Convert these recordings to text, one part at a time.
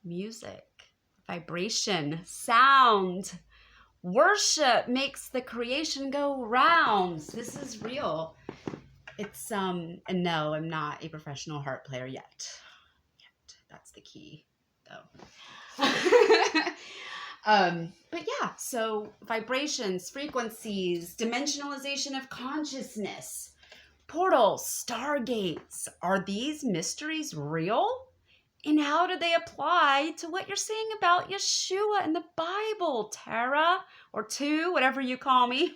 music, vibration, sound, worship makes the creation go round. This is real. It's, and no, I'm not a professional harp player yet. That's the key, though. But yeah, so vibrations, frequencies, dimensionalization of consciousness, portals, stargates. Are these mysteries real? And how do they apply to what you're saying about Yeshua in the Bible, Tara? Or two, whatever you call me.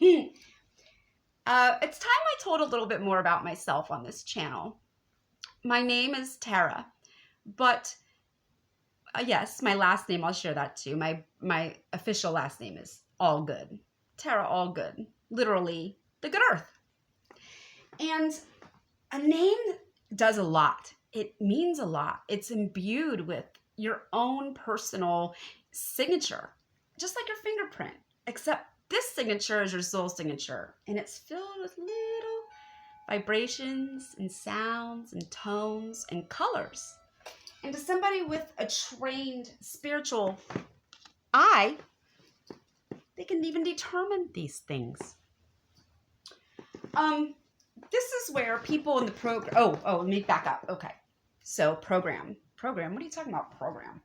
It's time I told a little bit more about myself on this channel. My name is Tara, but yes, my last name, I'll share that too. My official last name is Allgood. Tara Allgood, literally the good earth. And a name does a lot. It means a lot. It's imbued with your own personal signature, just like your fingerprint, except this signature is your soul signature, and it's filled with little vibrations and sounds and tones and colors. And to somebody with a trained spiritual eye, they can even determine these things. This is where people in the program, let me back up. Okay. So program, what are you talking about, program?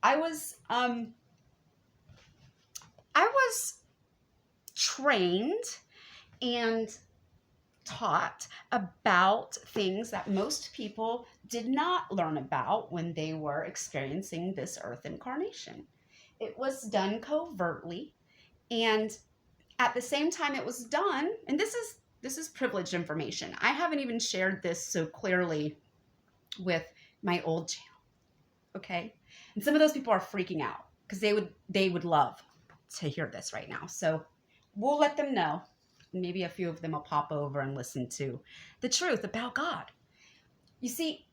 I was trained and taught about things that most people did not learn about when they were experiencing this earth incarnation. It was done covertly, and at the same time it was done, and this is privileged information. I haven't even shared this so clearly with my old channel, okay? And some of those people are freaking out because they would love to hear this right now. So we'll let them know. Maybe a few of them will pop over and listen to the truth about God. You see,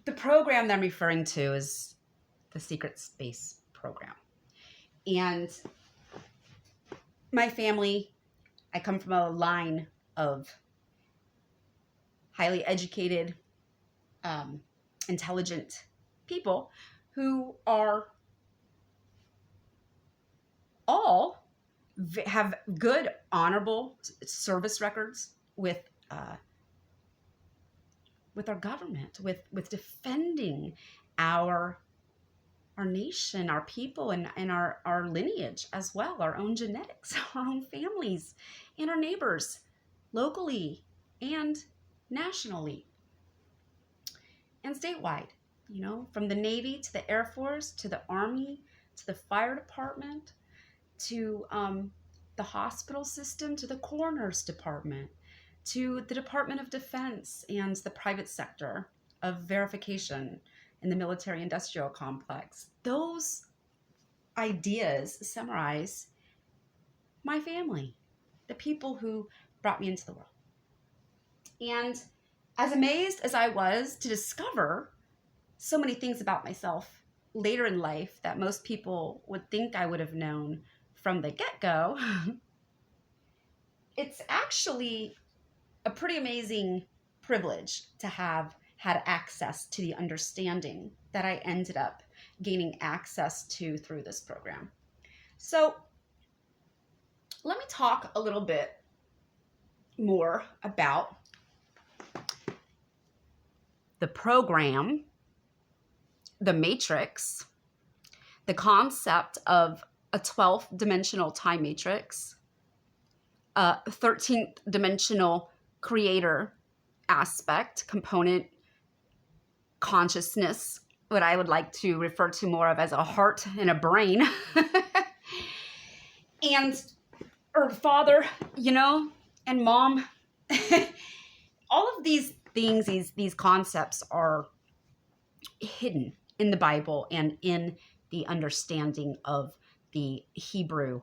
the program that I'm referring to is the Secret Space program. And my family, I come from a line of highly educated, intelligent people who are all have good, honorable service records with our government, with defending our nation, our people, and our lineage as well, our own genetics, our own families, and our neighbors, locally and nationally and statewide, you know, from the Navy to the Air Force to the Army to the fire department to the hospital system to the coroner's department to the Department of Defense and the private sector of verification in the military industrial complex. Those ideas summarize my family, the people who brought me into the world. And as amazed as I was to discover so many things about myself later in life that most people would think I would have known from the get-go, it's actually a pretty amazing privilege to have had access to the understanding that I ended up gaining access to through this program. So let me talk a little bit more about the program, the matrix, the concept of a 12th dimensional time matrix, a 13th dimensional creator aspect, component, consciousness, what I would like to refer to more of as a heart and a brain, and or father, you know, and mom. All of these things, these concepts are hidden in the Bible and in the understanding of the Hebrew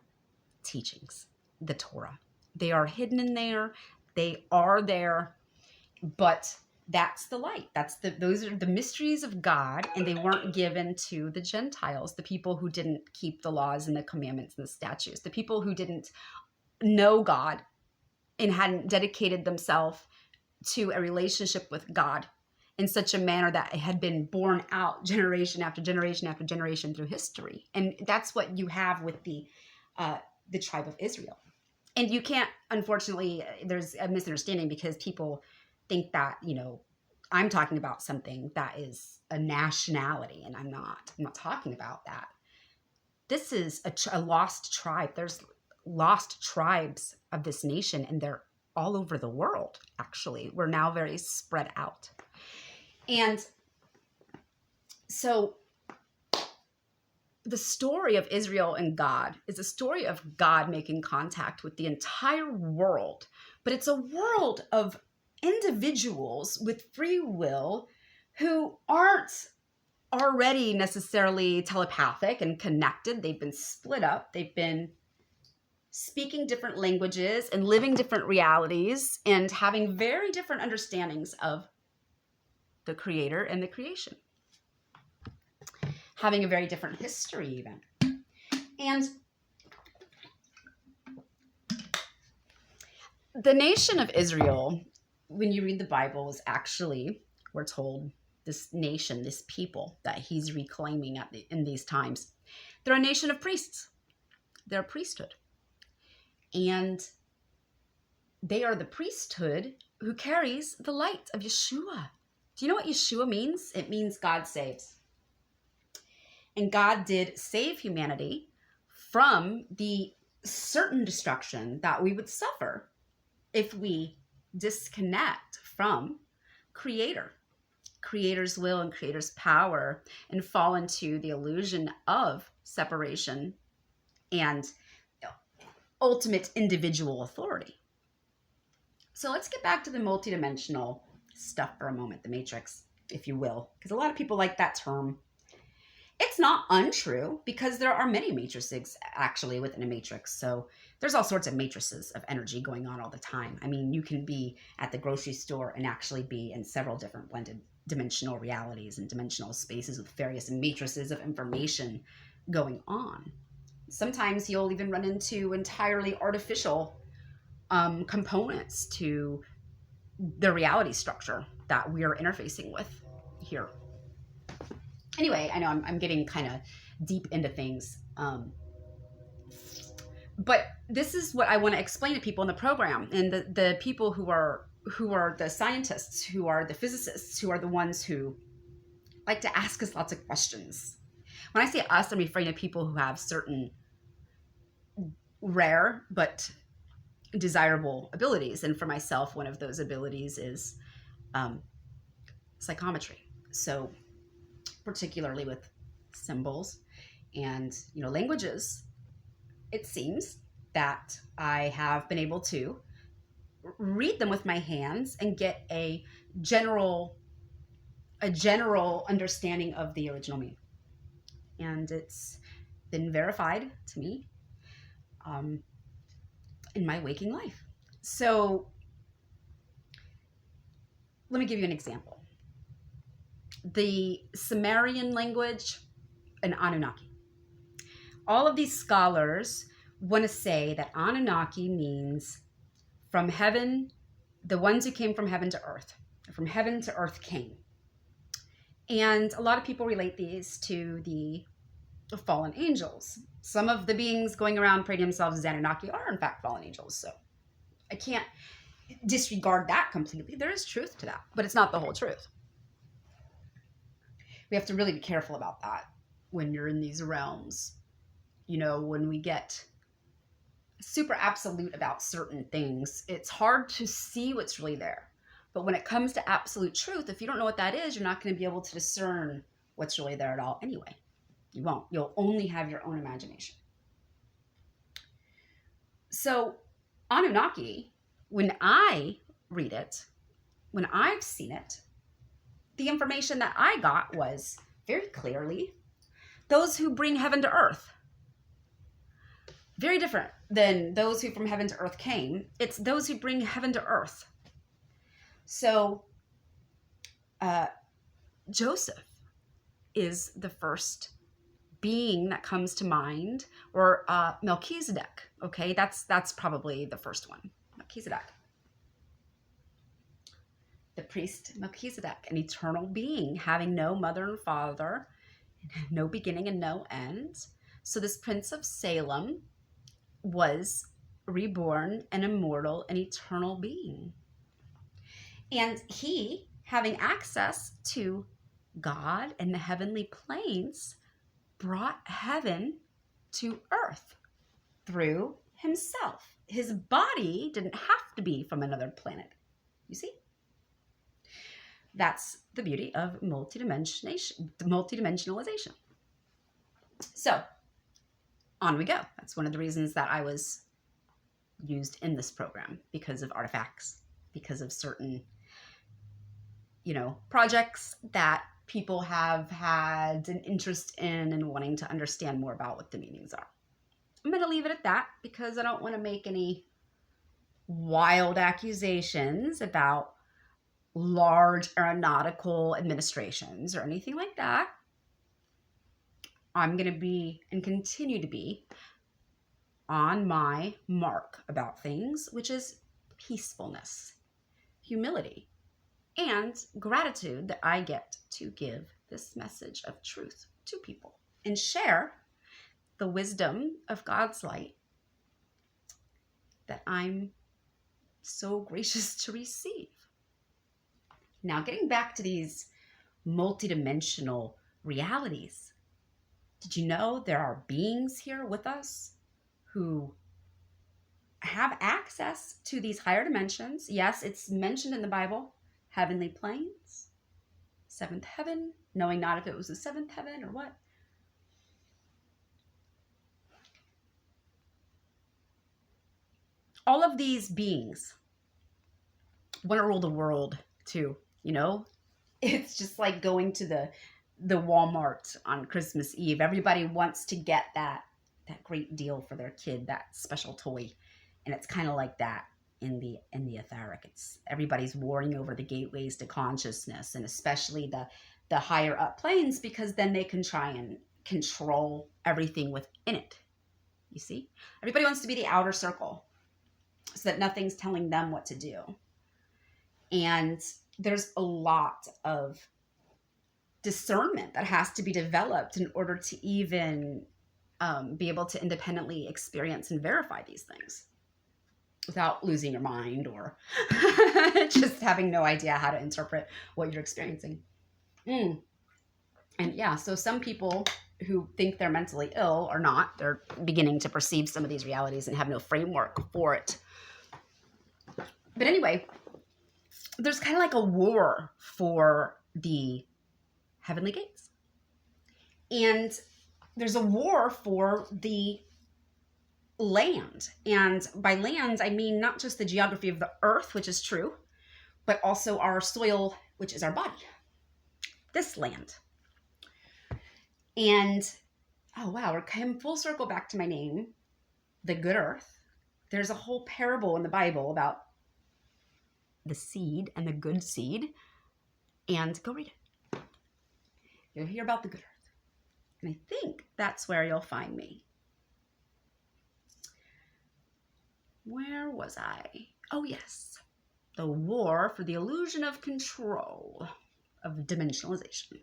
teachings, the Torah. They are hidden in there. They are there, but that's the light. Those are the mysteries of God, and they weren't given to the Gentiles, the people who didn't keep the laws and the commandments and the statutes, the people who didn't know God and hadn't dedicated themselves to a relationship with God in such a manner that it had been borne out generation after generation after generation through history. And that's what you have with the tribe of Israel. And you can't, unfortunately, there's a misunderstanding because people think that, I'm talking about something that is a nationality, and I'm not talking about that. This is a lost tribe. There's lost tribes of this nation, and they're all over the world, actually. We're now very spread out. And so the story of Israel and God is a story of God making contact with the entire world, but it's a world of individuals with free will who aren't already necessarily telepathic and connected. They've been split up. They've been speaking different languages and living different realities and having very different understandings of the creator and the creation. Having a very different history even. And the nation of Israel, when you read the Bible, is actually, we're told, this nation, this people that he's reclaiming in these times. They're a nation of priests. They're a priesthood. And they are the priesthood who carries the light of Yeshua. Do you know what Yeshua means? It means God saves. And God did save humanity from the certain destruction that we would suffer if we disconnect from Creator's will and Creator's power, and fall into the illusion of separation and ultimate individual authority. So let's get back to the multidimensional stuff for a moment, the matrix, if you will, because a lot of people like that term. It's not untrue because there are many matrices actually within a matrix. So there's all sorts of matrices of energy going on all the time. I mean, you can be at the grocery store and actually be in several different blended dimensional realities and dimensional spaces with various matrices of information going on. Sometimes you'll even run into entirely artificial components to the reality structure that we are interfacing with here. Anyway, I know I'm getting kind of deep into things, but this is what I want to explain to people in the program, and the people who are the scientists, who are the physicists, who are the ones who like to ask us lots of questions. When I say us, I'm referring to people who have certain rare but desirable abilities, and for myself, one of those abilities is psychometry. So particularly with symbols and languages, it seems that I have been able to read them with my hands and get a general understanding of the original meaning. And it's been verified to me in my waking life. So let me give you an example. The Sumerian language and Annunaki. All of these scholars want to say that Annunaki means from heaven, the ones who came from heaven to earth. From heaven to earth came. And a lot of people relate these to the fallen angels. Some of the beings going around praying themselves as Annunaki are in fact fallen angels. So I can't disregard that completely. There is truth to that, but it's not the whole truth. We have to really be careful about that when you're in these realms. When we get super absolute about certain things, it's hard to see what's really there. But when it comes to absolute truth, if you don't know what that is, you're not going to be able to discern what's really there at all anyway. You won't. You'll only have your own imagination. So Annunaki, when I read it, when I've seen it, the information that I got was very clearly those who bring heaven to earth. Very different than those who from heaven to earth came. It's those who bring heaven to earth. So Joseph is the first being that comes to mind, or Melchizedek. Okay, that's probably the first one, Melchizedek. the priest Melchizedek, an eternal being, having no mother and father, no beginning and no end. So this Prince of Salem was reborn, an immortal, an eternal being. And he, having access to God and the heavenly planes, brought heaven to earth through himself. His body didn't have to be from another planet. You see? That's the beauty of multidimensionalization. So, on we go. That's one of the reasons that I was used in this program, because of artifacts, because of certain, projects that people have had an interest in and wanting to understand more about what the meanings are. I'm going to leave it at that because I don't want to make any wild accusations about large aeronautical administrations or anything like that. I'm going to be and continue to be on my mark about things, which is peacefulness, humility, and gratitude that I get to give this message of truth to people and share the wisdom of God's light that I'm so gracious to receive. Now, getting back to these multidimensional realities, did you know there are beings here with us who have access to these higher dimensions? Yes, it's mentioned in the Bible, heavenly planes, seventh heaven, knowing not if it was the seventh heaven or what. All of these beings want to rule the world too, It's just like going to the Walmart on Christmas Eve. Everybody wants to get that great deal for their kid, that special toy. And it's kind of like that in the etheric. It's everybody's warring over the gateways to consciousness, and especially the higher up planes, because then they can try and control everything within it. You see? Everybody wants to be the outer circle so that nothing's telling them what to do. And there's a lot of discernment that has to be developed in order to even be able to independently experience and verify these things without losing your mind or just having no idea how to interpret what you're experiencing. And yeah, so some people who think they're mentally ill are not. They're beginning to perceive some of these realities and have no framework for it. But anyway, there's kind of like a war for the heavenly gates. And there's a war for the land. And by land, I mean not just the geography of the earth, which is true, but also our soil, which is our body, this land. And, oh wow, we're coming full circle back to my name, the good earth. There's a whole parable in the Bible about the seed and the good seed. And go read it. You'll hear about the good earth. And I think that's where you'll find me. Where was I? Oh, yes. The war for the illusion of control of dimensionalization.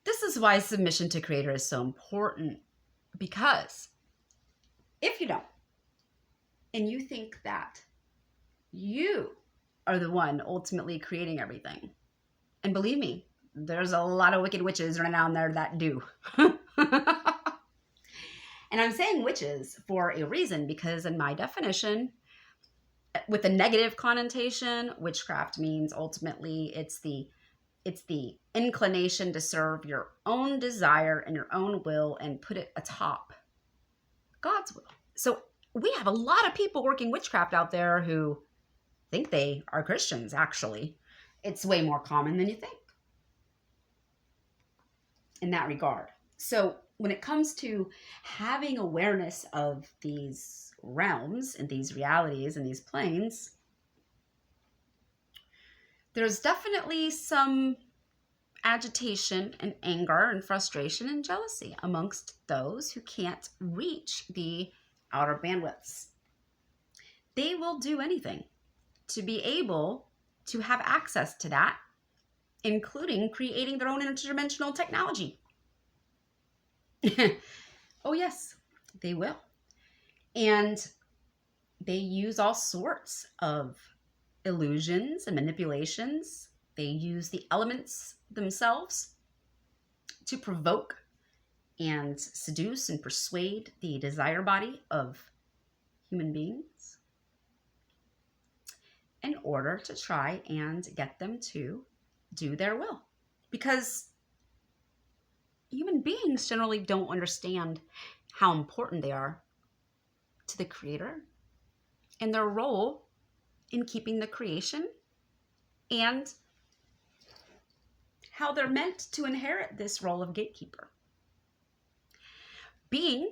This is why submission to Creator is so important, because if you don't, and you think that you are the one ultimately creating everything, and believe me, there's a lot of wicked witches running down there that do. And I'm saying witches for a reason, because in my definition, with a negative connotation, witchcraft means ultimately it's the inclination to serve your own desire and your own will and put it atop God's will. So we have a lot of people working witchcraft out there who think they are Christians, actually. It's way more common than you think in that regard. So when it comes to having awareness of these realms and these realities and these planes, there's definitely some agitation and anger and frustration and jealousy amongst those who can't reach the outer bandwidths. They will do anything to be able to have access to that, including creating their own interdimensional technology. Oh, yes, they will. And they use all sorts of illusions and manipulations. They use the elements themselves to provoke and seduce and persuade the desire body of human beings in order to try and get them to do their will. Because human beings generally don't understand how important they are to the Creator and their role in keeping the creation, and how they're meant to inherit this role of gatekeeper. Being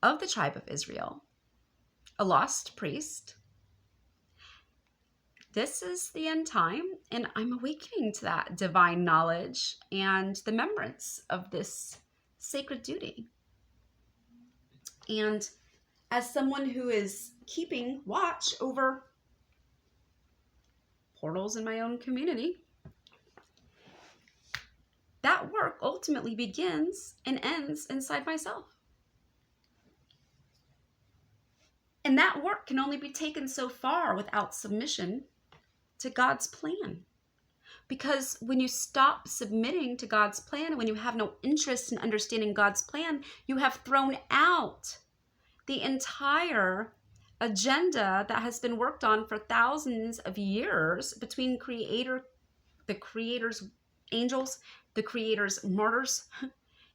of the tribe of Israel, a lost priest, this is the end time, and I'm awakening to that divine knowledge and the remembrance of this sacred duty. And as someone who is keeping watch over portals in my own community, that work ultimately begins and ends inside myself. And that work can only be taken so far without submission to God's plan. Because when you stop submitting to God's plan, when you have no interest in understanding God's plan, you have thrown out the entire agenda that has been worked on for thousands of years between the Creator's angels, the Creator's martyrs,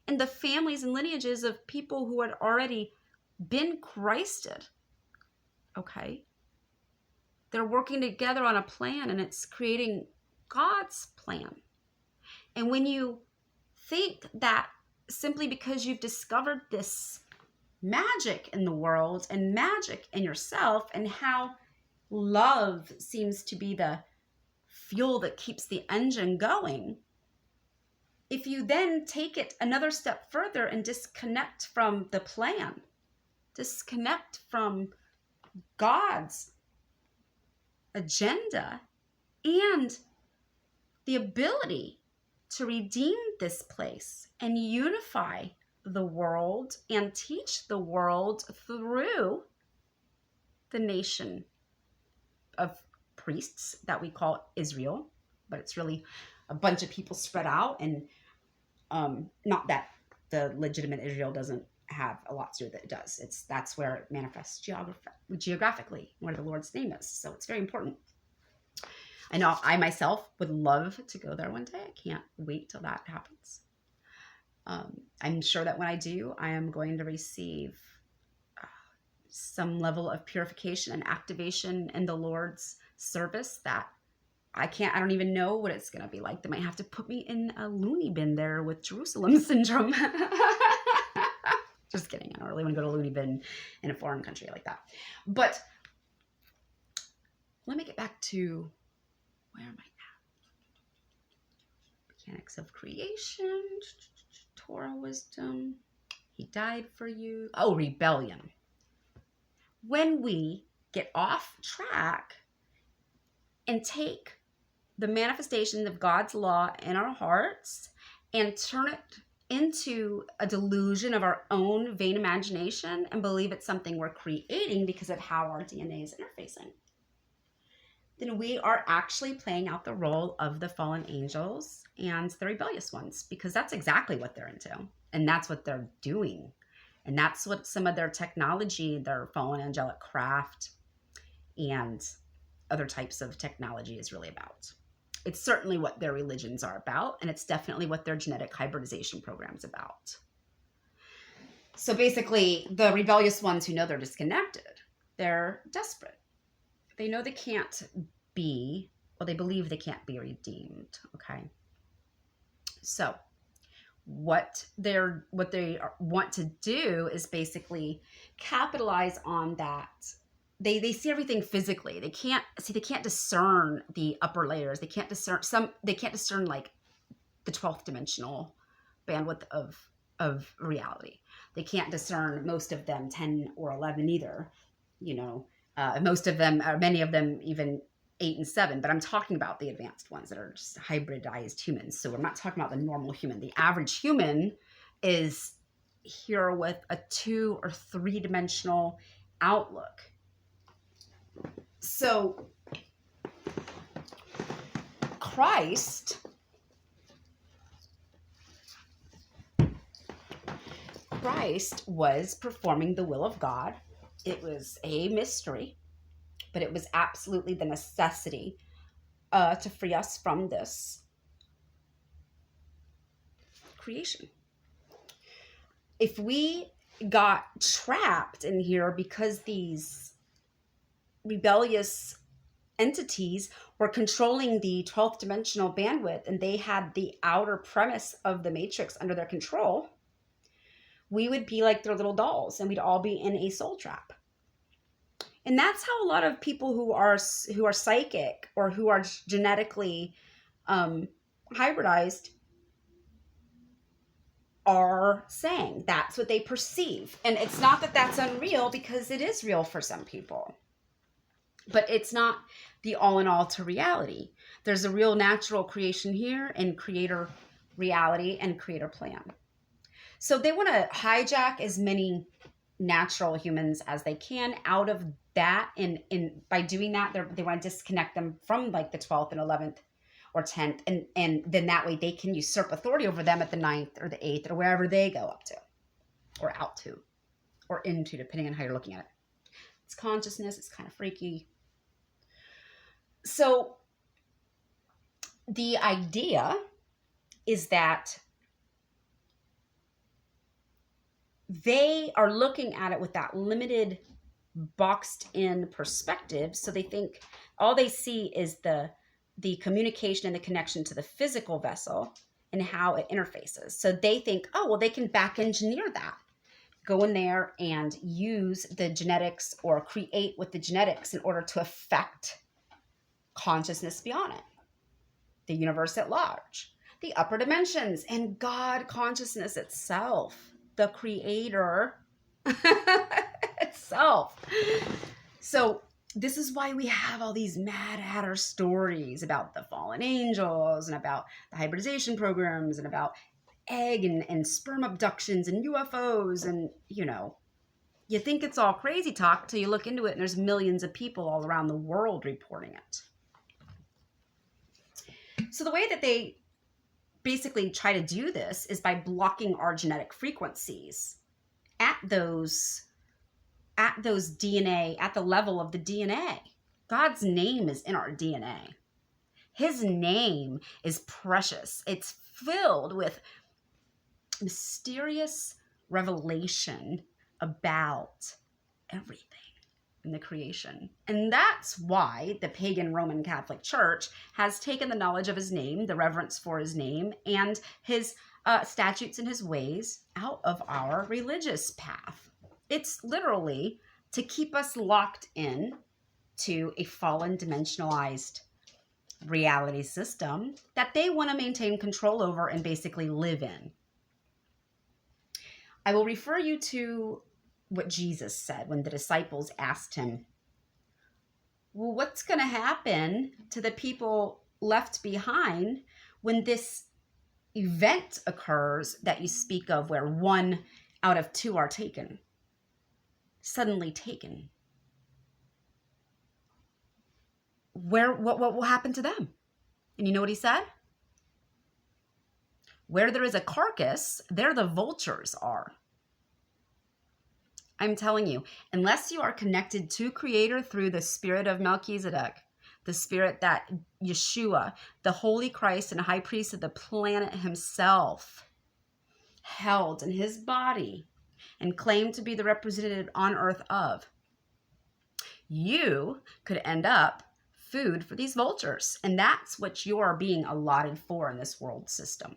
and the families and lineages of people who had already been Christed. Okay? They're working together on a plan, and it's creating God's plan. And when you think that simply because you've discovered this magic in the world and magic in yourself, and how love seems to be the fuel that keeps the engine going, if you then take it another step further and disconnect from the plan, disconnect from God's agenda and the ability to redeem this place and unify the world and teach the world through the nation of priests that we call Israel, but it's really a bunch of people spread out, and not that the legitimate Israel doesn't have a lot to do with it. It does. That's where it manifests geographically, where the Lord's name is. So it's very important. I know I myself would love to go there one day. I can't wait till that happens. I'm sure that when I do, I am going to receive some level of purification and activation in the Lord's service that I don't even know what it's going to be like. They might have to put me in a loony bin there with Jerusalem syndrome. Just kidding. I don't really want to go to a loony bin in a foreign country like that. But let me get back to, where am I at? Mechanics of creation, Torah wisdom. He died for you. Oh, rebellion. When we get off track and take the manifestation of God's law in our hearts and turn it into a delusion of our own vain imagination and believe it's something we're creating because of how our DNA is interfacing, then we are actually playing out the role of the fallen angels and the rebellious ones, because that's exactly what they're into. And that's what they're doing. And that's what some of their technology, their fallen angelic craft, and other types of technology is really about. It's certainly what their religions are about, and it's definitely what their genetic hybridization program is about. So basically, the rebellious ones who know they're disconnected, they're desperate. They know they can't be, well, they believe they can't be redeemed, okay? So what they want to do is basically capitalize on that. They see everything physically. They can't discern the upper layers. They can't discern like the 12th dimensional bandwidth of reality. They can't discern, most of them, 10 or 11 either, Most of them, or many of them, even 8 and 7, but I'm talking about the advanced ones that are just hybridized humans. So we're not talking about the normal human. The average human is here with a 2 or 3 dimensional outlook. So Christ was performing the will of God. It was a mystery, but it was absolutely the necessity to free us from this creation. If we got trapped in here because these rebellious entities were controlling the 12th dimensional bandwidth and they had the outer premise of the matrix under their control, we would be like their little dolls and we'd all be in a soul trap. And that's how a lot of people who are psychic or who are genetically hybridized are saying. That's what they perceive. And it's not that that's unreal, because it is real for some people. But it's not the all-in-all to reality. There's a real natural creation here and creator reality and creator plan. So they want to hijack as many natural humans as they can out of that, and by doing that they want to disconnect them from like the 12th and 11th or 10th, and then that way they can usurp authority over them at the 9th or the 8th or wherever they go up to or out to or into, depending on how you're looking at it. It's consciousness. It's kind of freaky. So the idea is that they are looking at it with that limited, boxed in perspective. So they think all they see is the communication and the connection to the physical vessel and how it interfaces. So they think, oh, well, they can back engineer that. Go in there and use the genetics or create with the genetics in order to affect consciousness beyond it, the universe at large, the upper dimensions, and God consciousness itself. The creator itself. So this is why we have all these Mad Hatter stories about the fallen angels and about the hybridization programs and about egg and sperm abductions and UFOs. And, you know, you think it's all crazy talk till you look into it and there's millions of people all around the world reporting it. So the way that they basically try to do this is by blocking our genetic frequencies at those DNA, at the level of the DNA. God's name is in our DNA. His name is precious. It's filled with mysterious revelation about everything in the creation. And that's why the pagan Roman Catholic Church has taken the knowledge of his name, the reverence for his name, and his statutes and his ways out of our religious path. It's literally to keep us locked in to a fallen dimensionalized reality system that they want to maintain control over and basically live in. I will refer you to what Jesus said when the disciples asked him, well, what's going to happen to the people left behind when this event occurs that you speak of, where 1 out of 2 are taken, suddenly taken? What will happen to them? And you know what he said? Where there is a carcass, there the vultures are. I'm telling you, unless you are connected to Creator through the spirit of Melchizedek, the spirit that Yeshua, the Holy Christ and High Priest of the planet himself, held in his body and claimed to be the representative on earth of, you could end up food for these vultures. And that's what you're being allotted for in this world system.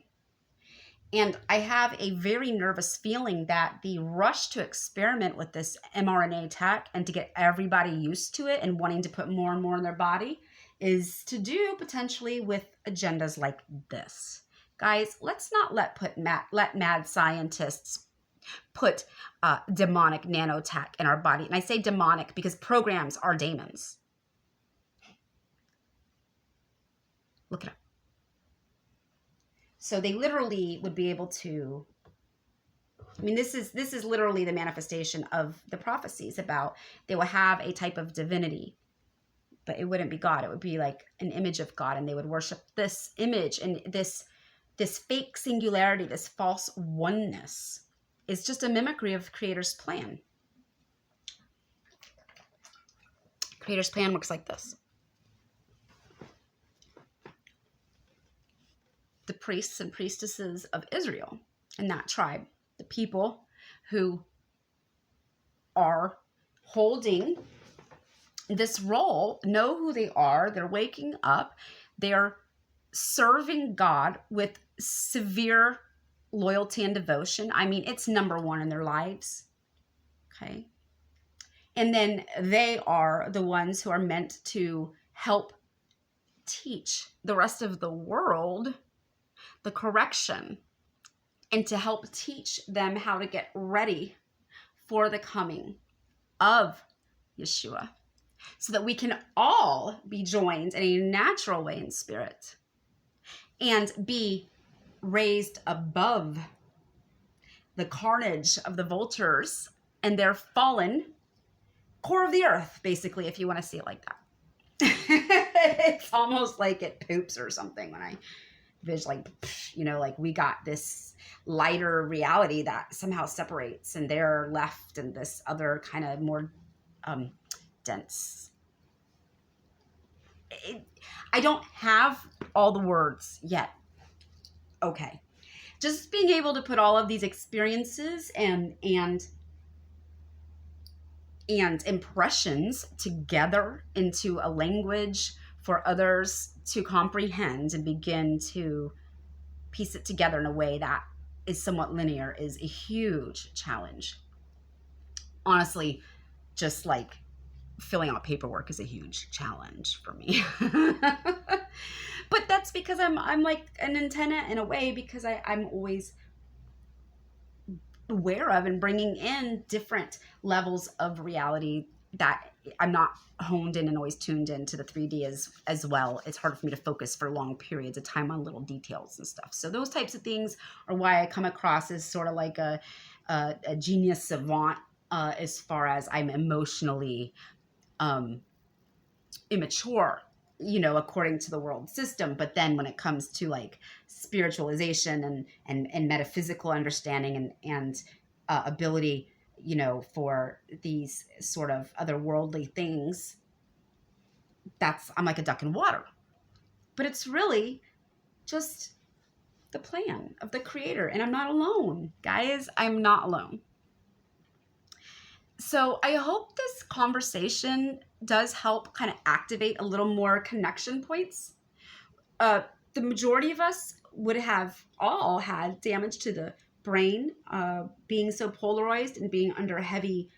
And I have a very nervous feeling that the rush to experiment with this mRNA tech and to get everybody used to it and wanting to put more and more in their body is to do potentially with agendas like this. Guys, let's not let mad scientists put demonic nanotech in our body. And I say demonic because programs are demons. Look it up. So they literally would be able to, I mean, this is literally the manifestation of the prophecies about they will have a type of divinity, but it wouldn't be God. It would be like an image of God, and they would worship this image, and this fake singularity, this false oneness is just a mimicry of Creator's plan. Creator's plan works like this. The priests and priestesses of Israel and that tribe, the people who are holding this role, know who they are. They're waking up. They're serving God with severe loyalty and devotion. I mean, it's number one in their lives. Okay. And then they are the ones who are meant to help teach the rest of the world the correction, and to help teach them how to get ready for the coming of Yeshua, so that we can all be joined in a natural way in spirit and be raised above the carnage of the vultures and their fallen core of the earth, basically, if you want to see it like that. It's almost like it poops or something when I like, you know, like we got this lighter reality that somehow separates, and they're left in this other kind of more dense. I don't have all the words yet. Okay. Just being able to put all of these experiences and impressions together into a language for others to comprehend and begin to piece it together in a way that is somewhat linear is a huge challenge. Honestly, just like filling out paperwork is a huge challenge for me. But that's because I'm like an antenna in a way, because I'm always aware of and bringing in different levels of reality that I'm not honed in and always tuned into the 3D as well. It's hard for me to focus for long periods of time on little details and stuff. So those types of things are why I come across as sort of like a genius savant as far as I'm emotionally immature, you know, according to the world system. But then when it comes to like spiritualization and metaphysical understanding and ability, you know, for these sort of otherworldly things, I'm like a duck in water. But it's really just the plan of the Creator. And I'm not alone, guys. I'm not alone. So I hope this conversation does help kind of activate a little more connection points. The majority of us would have all had damage to the brain, being so polarized and being under heavy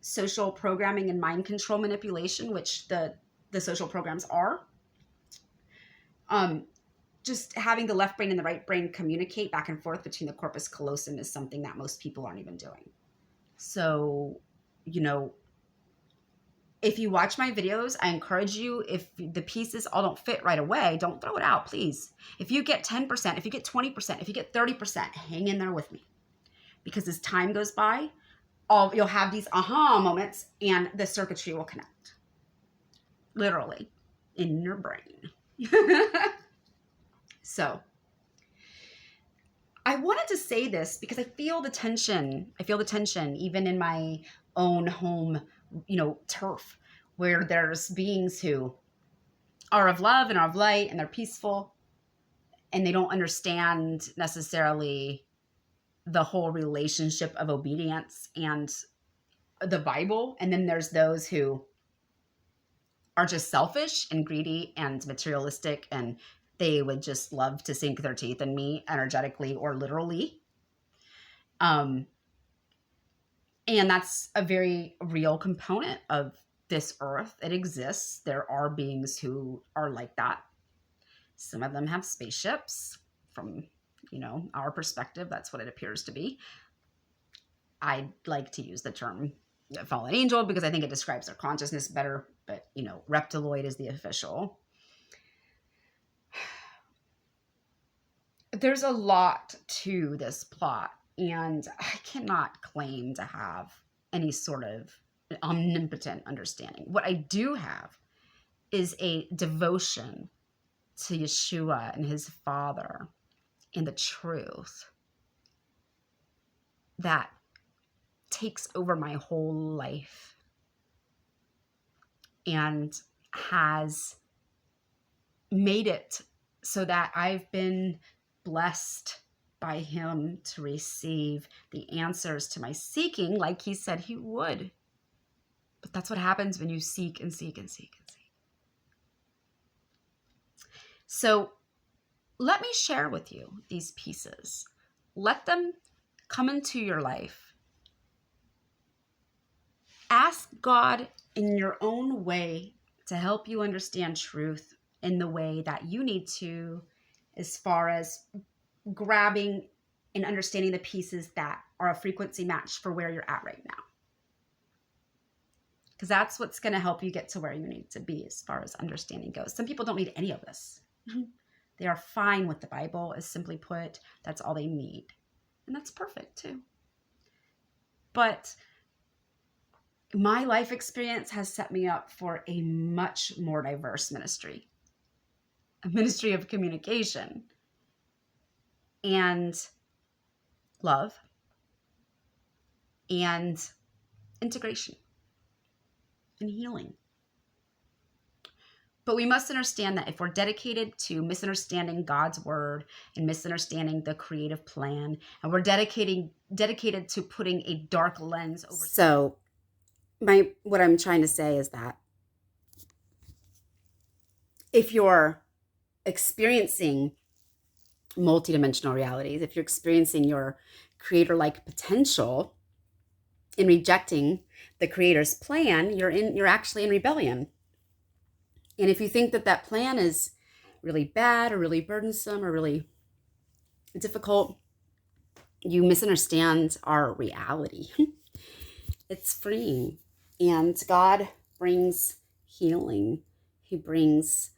social programming and mind control manipulation, which the social programs are. Just having the left brain and the right brain communicate back and forth between the corpus callosum is something that most people aren't even doing. So, you know, if you watch my videos, I encourage you, if the pieces all don't fit right away, don't throw it out, please. If you get 10%, if you get 20%, if you get 30%, hang in there with me. Because as time goes by, you'll have these aha moments and the circuitry will connect. Literally, in your brain. So, I wanted to say this because I feel the tension. I feel the tension even in my own home, you know, turf, where there's beings who are of love and are of light and they're peaceful, and they don't understand necessarily the whole relationship of obedience and the Bible. And then there's those who are just selfish and greedy and materialistic, and they would just love to sink their teeth in me energetically or literally. And that's a very real component of this earth. It exists. There are beings who are like that. Some of them have spaceships from, you know, our perspective. That's what it appears to be. I like to use the term fallen angel because I think it describes their consciousness better, but reptiloid is the official. There's a lot to this plot, and I cannot claim to have any sort of omnipotent understanding. What I do have is a devotion to Yeshua and his Father and the truth that takes over my whole life and has made it so that I've been blessed by him to receive the answers to my seeking, like he said he would. But that's what happens when you seek and seek and seek and seek. So let me share with you these pieces. Let them come into your life. Ask God in your own way to help you understand truth in the way that you need to, as far as grabbing and understanding the pieces that are a frequency match for where you're at right now. Because that's what's going to help you get to where you need to be as far as understanding goes. Some people don't need any of this. They are fine with the Bible, as simply put. That's all they need. And that's perfect too. But my life experience has set me up for a much more diverse ministry. A ministry of communication and love and integration and healing. But we must understand that if we're dedicated to misunderstanding God's word and misunderstanding the creative plan, and we're dedicated to putting a dark lens over. So what I'm trying to say is that if you're experiencing multidimensional realities, if you're experiencing your creator-like potential in rejecting the creator's plan, you're actually in rebellion. And if you think that plan is really bad or really burdensome or really difficult, you misunderstand our reality. It's freeing. And God brings healing. He brings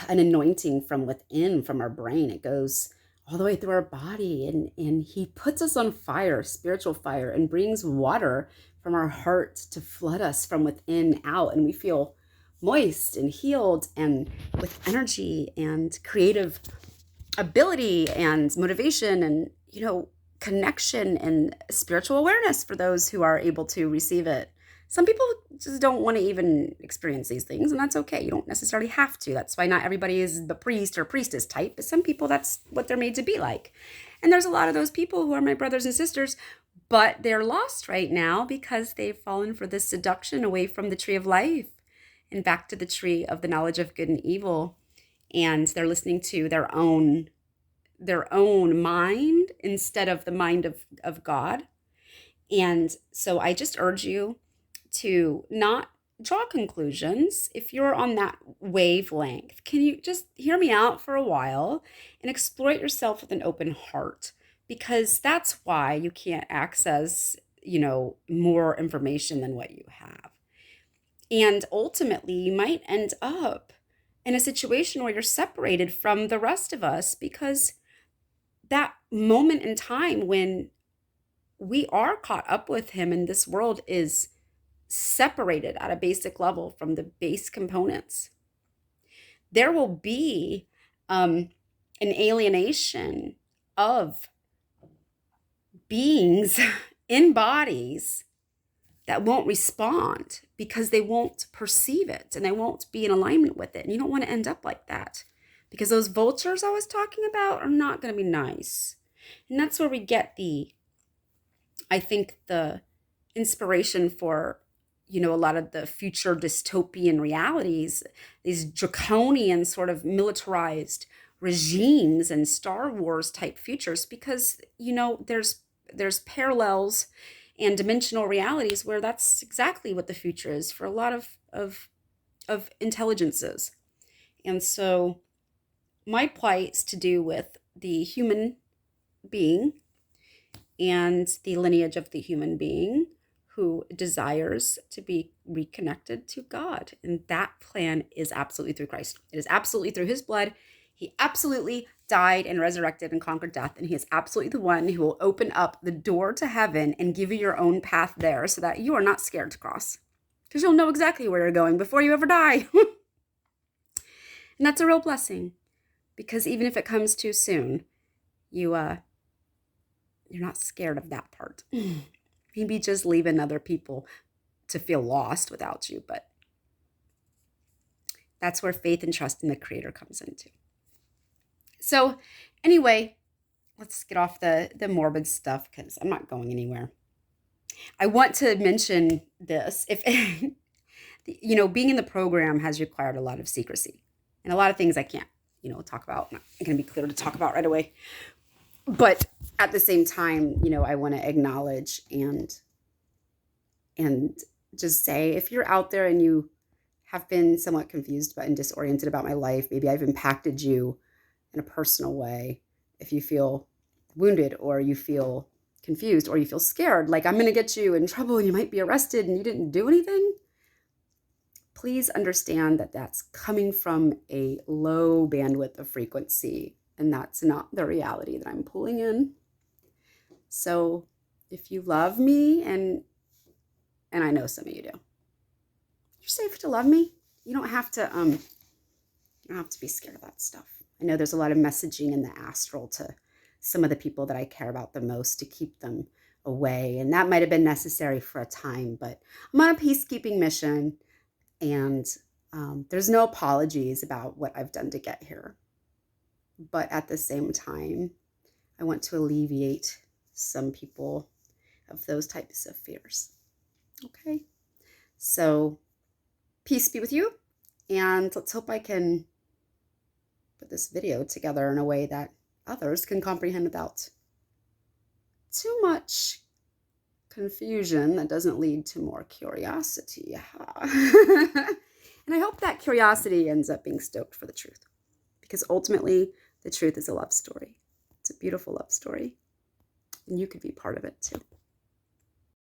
an anointing from within, from our brain. It goes all the way through our body. And he puts us on fire, spiritual fire, and brings water from our heart to flood us from within out. And we feel moist and healed and with energy and creative ability and motivation and, connection and spiritual awareness for those who are able to receive it. Some people just don't want to even experience these things, and that's okay. You don't necessarily have to. That's why not everybody is the priest or priestess type, but some people, that's what they're made to be like. And there's a lot of those people who are my brothers and sisters, but they're lost right now because they've fallen for this seduction away from the tree of life and back to the tree of the knowledge of good and evil. And they're listening to their own mind instead of the mind of God. And so I just urge you to not draw conclusions if you're on that wavelength. Can you just hear me out for a while and exploit yourself with an open heart? Because that's why you can't access, more information than what you have. And ultimately, you might end up in a situation where you're separated from the rest of us, because that moment in time when we are caught up with him in this world is separated at a basic level from the base components. There will be an alienation of beings in bodies that won't respond because they won't perceive it and they won't be in alignment with it. And you don't want to end up like that, because those vultures I was talking about are not going to be nice. And that's where we get I think the inspiration for, a lot of the future dystopian realities, these draconian sort of militarized regimes and Star Wars type futures, because, there's parallels and dimensional realities where that's exactly what the future is for a lot of intelligences. And so my plight is to do with the human being and the lineage of the human being who desires to be reconnected to God. And that plan is absolutely through Christ. It is absolutely through his blood. He absolutely died and resurrected and conquered death. And he is absolutely the one who will open up the door to heaven and give you your own path there so that you are not scared to cross. Because you'll know exactly where you're going before you ever die. And that's a real blessing. Because even if it comes too soon, you're not scared of that part. Maybe just leaving other people to feel lost without you, but that's where faith and trust in the Creator comes into. So anyway, let's get off the morbid stuff because I'm not going anywhere. I want to mention this. If being in the program has required a lot of secrecy and a lot of things I can't, talk about. Not going to be clear to talk about right away. But at the same time, I want to acknowledge and just say, if you're out there and you have been somewhat confused and disoriented about my life, maybe I've impacted you in a personal way. If you feel wounded or you feel confused or you feel scared, like I'm going to get you in trouble and you might be arrested and you didn't do anything, please understand that that's coming from a low bandwidth of frequency. And that's not the reality that I'm pulling in. So if you love me, and I know some of you do, you're safe to love me. You don't have to be scared of that stuff. I know there's a lot of messaging in the astral to some of the people that I care about the most to keep them away. And that might have been necessary for a time, but I'm on a peacekeeping mission, and there's no apologies about what I've done to get here. But at the same time, I want to alleviate some people of those types of fears. Okay? So, peace be with you. And let's hope I can put this video together in a way that others can comprehend without too much confusion that doesn't lead to more curiosity. And I hope that curiosity ends up being stoked for the truth. Because ultimately, the truth is a love story. It's a beautiful love story. And you could be part of it too.